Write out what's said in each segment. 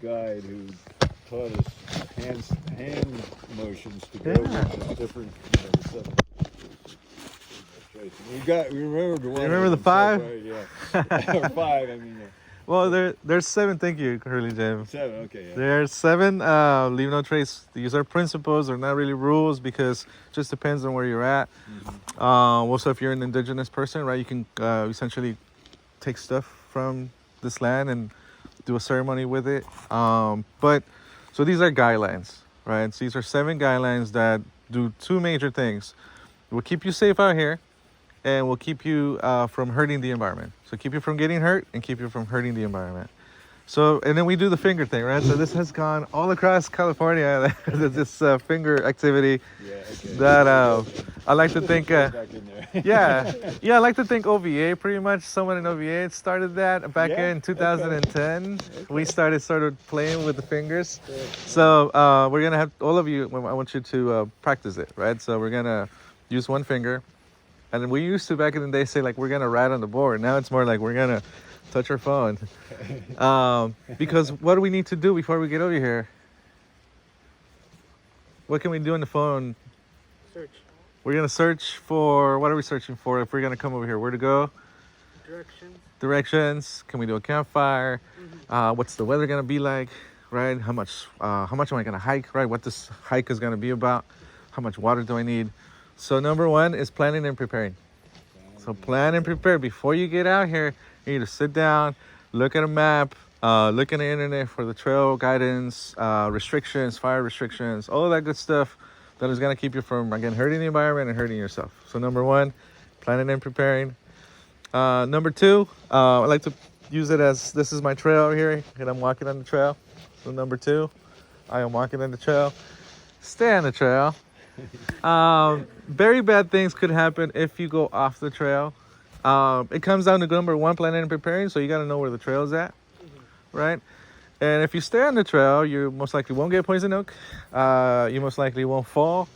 guide who taught us hand motions to go with the different, the seven. We remembered one. You remember the 5? Right, yeah. Or 5, I mean. Well, there's 7. Thank you, Curly Jim. 7, okay. Yeah. There's 7. Leave no trace. These are principles. They're not really rules because it just depends on where you're at. Also, if you're an indigenous person, right, you can essentially take stuff from this land and do a ceremony with it. But so these are guidelines, right? So these are 7 guidelines that do 2 major things. It will keep you safe out here, and will keep you from hurting the environment. So keep you from getting hurt and keep you from hurting the environment. So, and then we do the finger thing, right? So this has gone all across California, this finger activity. Yeah, okay. That I like to think, yeah, I like to think OVA pretty much. Someone in OVA started that back in 2010. Okay. We started playing with the fingers. So we're gonna have all of you. I want you to practice it, right? So we're gonna use one finger. And we used to, back in the day, say, like, we're going to write on the board. Now it's more like we're going to touch our phone. Because what do we need to do before we get over here? What can we do on the phone? Search. We're going to search for, what are we searching for if we're going to come over here? Where to go? Directions. Can we do a campfire? What's the weather going to be like, right? How much am I going to hike, right? What this hike is going to be about? How much water do I need? So number 1 is planning and preparing. So plan and prepare before you get out here. You need to sit down, look at a map, look at the internet for the trail guidance, restrictions, fire restrictions, all of that good stuff that is going to keep you from, again, hurting the environment and hurting yourself. So number 1, planning and preparing. Number 2, I like to use it as, this is my trail here, and I'm walking on the trail. So number 2, I am walking on the trail. Stay on the trail. Very bad things could happen if you go off the trail. It comes down to number 1, planning and preparing. So you got to know where the trail is at, right? And if you stay on the trail, you most likely won't get poison oak. You most likely won't fall,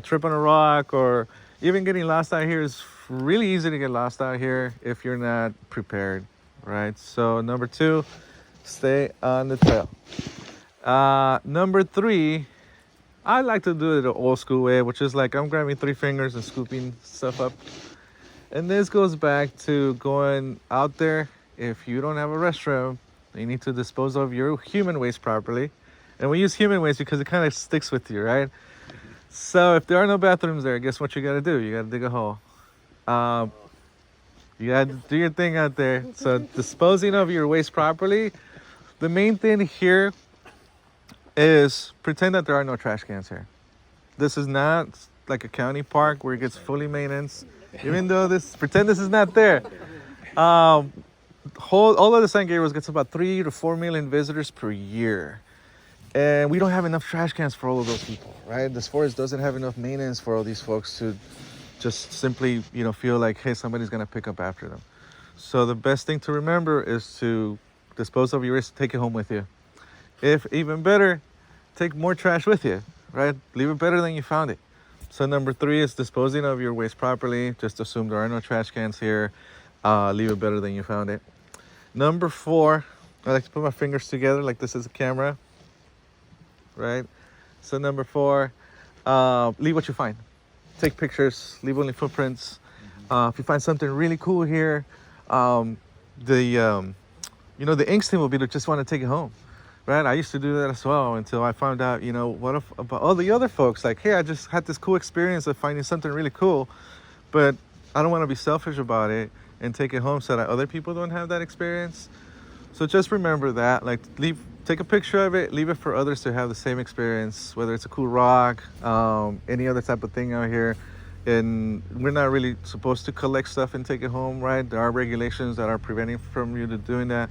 trip on a rock, or even getting lost out here is really easy to get lost out here if you're not prepared, right? So number 2, stay on the trail. Number 3, I like to do it the old school way, which is like I'm grabbing 3 fingers and scooping stuff up. And this goes back to going out there. If you don't have a restroom, you need to dispose of your human waste properly. And we use human waste because it kind of sticks with you, right? So if there are no bathrooms there, guess what you got to do? You got to dig a hole. You got to do your thing out there. So disposing of your waste properly. The main thing here is pretend that there are no trash cans here. This is not like a county park where it gets fully maintenance. Even though pretend this is not there. All of the San Gabriels gets about 3 to 4 million visitors per year. And we don't have enough trash cans for all of those people, right? This forest doesn't have enough maintenance for all these folks to just simply, feel like, hey, somebody's going to pick up after them. So the best thing to remember is to dispose of your waste, take it home with you. If even better, take more trash with you, right? Leave it better than you found it. So number 3 is disposing of your waste properly. Just assume there are no trash cans here. Leave it better than you found it. Number 4, I like to put my fingers together like this is a camera, right? So number 4, leave what you find. Take pictures, leave only footprints. If you find something really cool here, the instinct will be to just want to take it home. Right, I used to do that as well until I found out, about all the other folks. Like, hey, I just had this cool experience of finding something really cool, but I don't want to be selfish about it and take it home so that other people don't have that experience. So just remember that, like, take a picture of it, leave it for others to have the same experience, whether it's a cool rock, any other type of thing out here. And we're not really supposed to collect stuff and take it home, right? There are regulations that are preventing from you to doing that.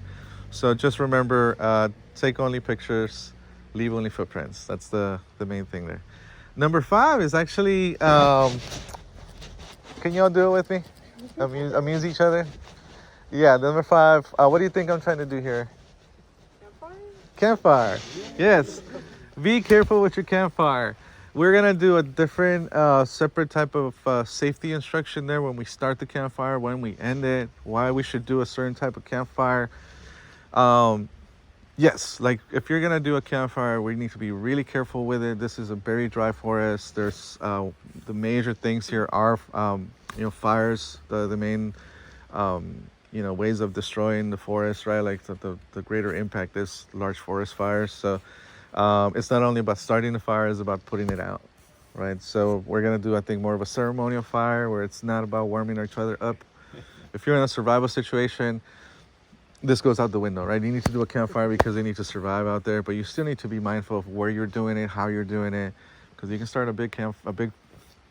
So just remember, take only pictures, leave only footprints. That's the main thing there. Number 5 is actually, can you all do it with me? Amuse each other? Yeah, number 5. What do you think I'm trying to do here? Campfire. Yes. Be careful with your campfire. We're going to do a different, separate type of safety instruction there when we start the campfire, when we end it, why we should do a certain type of campfire. Yes, like if you're gonna do a campfire, we need to be really careful with it. This is a very dry forest. There's the major things here are fires. The main ways of destroying the forest, right? Like the greater impact is large forest fires. So it's not only about starting the fire; it's about putting it out, right? So we're gonna do, I think, more of a ceremonial fire where it's not about warming each other up. If you're in a survival situation, this goes out the window, right? You need to do a campfire because they need to survive out there, but you still need to be mindful of where you're doing it, how you're doing it, because you can start a big,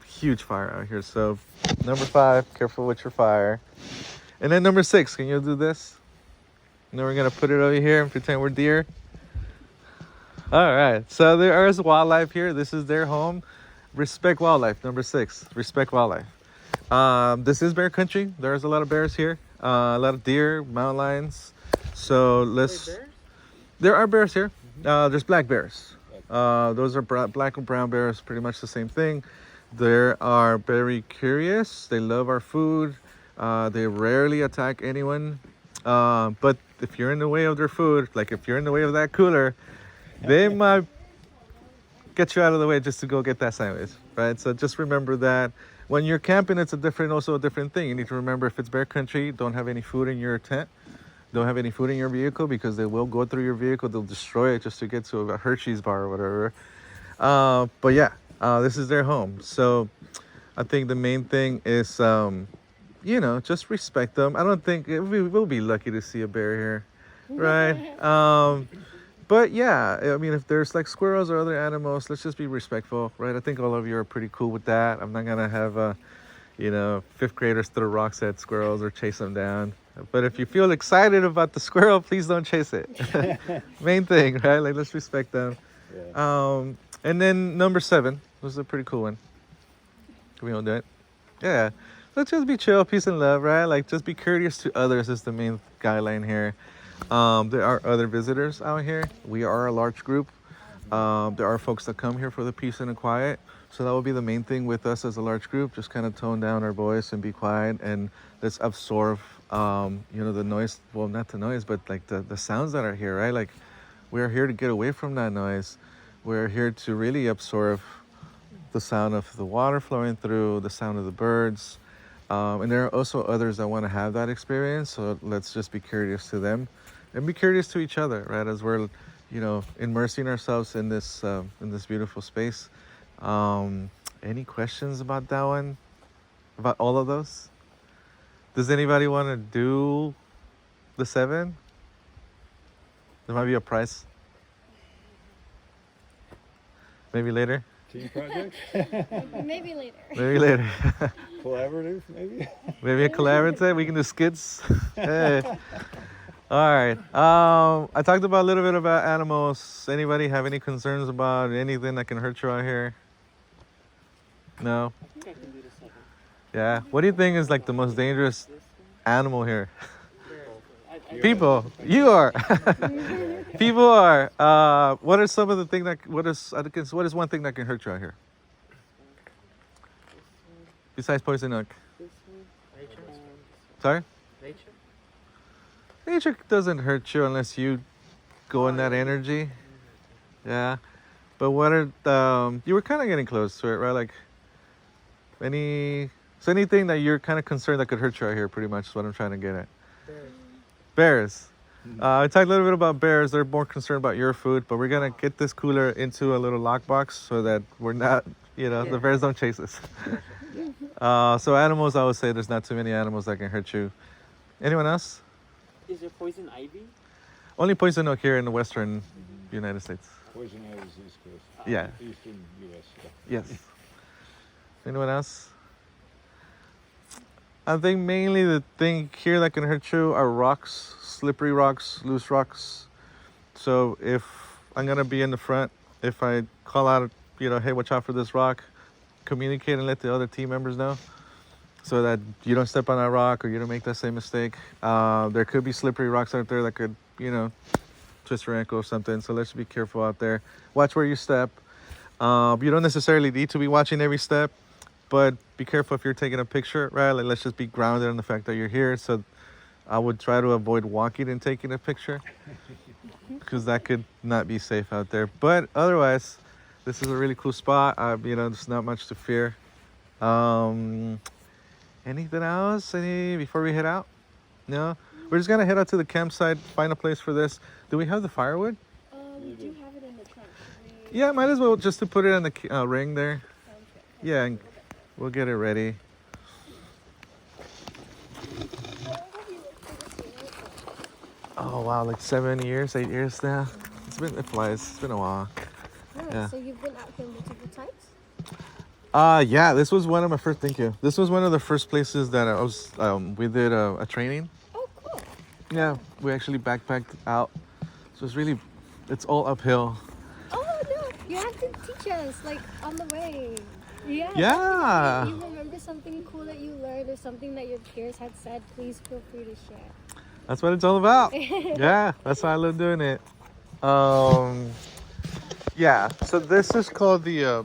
huge fire out here. So, number 5, careful with your fire. And then number 6, can you do this? And then we're gonna put it over here and pretend we're deer. All right. So there is wildlife here. This is their home. Respect wildlife. Number 6, respect wildlife. This is bear country. There's a lot of bears here. A lot of deer, mountain lions. So there are bears here. There's black bears. Those are black and brown bears, pretty much the same thing. They are very curious. They love our food. They rarely attack anyone. But if you're in the way of their food, like if you're in the way of that cooler, they might get you out of the way just to go get that sandwich, right? So just remember that. When you're camping, it's also a different thing. You need to remember, if it's bear country, don't have any food in your tent. Don't have any food in your vehicle, because they will go through your vehicle. They'll destroy it just to get to a Hershey's bar or whatever. But yeah, this is their home. So I think the main thing is, just respect them. I don't think we'll be lucky to see a bear here, right? But yeah, I mean, if there's like squirrels or other animals, let's just be respectful, right? I think all of you are pretty cool with that. I'm not gonna have, 5th graders throw rocks at squirrels or chase them down. But if you feel excited about the squirrel, please don't chase it. Main thing, right? Like, let's respect them. Yeah. And then number 7, this is a pretty cool one. Can we all do it? Yeah. Let's just be chill, peace and love, right? Like, just be courteous to others is the main guideline here. There are other visitors out here. We are a large group. There are folks that come here for the peace and the quiet. So that will be the main thing with us as a large group. Just kind of tone down our voice and be quiet, and let's absorb, the noise. Well, not the noise, but like the sounds that are here, right? Like, we're here to get away from that noise. We're here to really absorb the sound of the water flowing through, the sound of the birds. And there are also others that want to have that experience. So let's just be curious to them. And be curious to each other, right? As we're, immersing ourselves in this beautiful space. Any questions about that one? About all of those? Does anybody want to do the 7? There might be a prize. Maybe later. Team project? Maybe later. Maybe later. Collaborative, maybe? Maybe a collaborative. We can do skits. Hey. All right. I talked about a little bit about animals. Anybody have any concerns about anything that can hurt you out here? No? I think I can do the 7. Yeah. What do you think is like the most dangerous animal here? People. You are. People are. What are some of the things that? What is one thing that can hurt you out here? Besides poison oak. This one. Sorry. Nature. Nature doesn't hurt you unless you go in that energy. Yeah. But what are you were kind of getting close to it, right? Like anything that you're kind of concerned that could hurt you out here, pretty much is what I'm trying to get at. Bears. I talked a little bit about bears. They're more concerned about your food, but we're gonna get this cooler into a little lockbox so that we're not, the bears don't chase us. So animals, I would say there's not too many animals that can hurt you. Anyone else? Is there poison ivy? Only poison oak here in the western United States. Poison ivy is East Coast. Yeah. Eastern U.S. Yeah. Yes. Anyone else? I think mainly the thing here that can hurt you are rocks, slippery rocks, loose rocks. So if I'm gonna be in the front, if I call out, hey, watch out for this rock, communicate and let the other team members know so that you don't step on that rock or you don't make that same mistake. There could be slippery rocks out there that could, twist your ankle or something. So let's be careful out there. Watch where you step. You don't necessarily need to be watching every step, but be careful if you're taking a picture, right? Like, let's just be grounded in the fact that you're here. So I would try to avoid walking and taking a picture. because that could not be safe out there. But otherwise, this is a really cool spot. There's not much to fear. Anything else? Before we head out? No? We're just gonna head out to the campsite, find a place for this. Do we have the firewood? We do have it in the trunk. Yeah, might as well just to put it on the ring there. Sounds good. Yeah, and we'll get it ready. Oh wow, like 7 years, 8 years now. It flies. It's been a while. Nice. Yeah. So you've been out here multiple times? Yeah, this was one of my first. Thank you. This was one of the first places that I was. We did a training. Oh, cool. Yeah, we actually backpacked out. So it's all uphill. Oh no, you have to teach us like on the way. Yeah. Yeah. If you remember something cool that you learned or something that your peers had said, please feel free to share. That's what it's all about. Yeah, that's why I love doing it. Yeah. So this is called the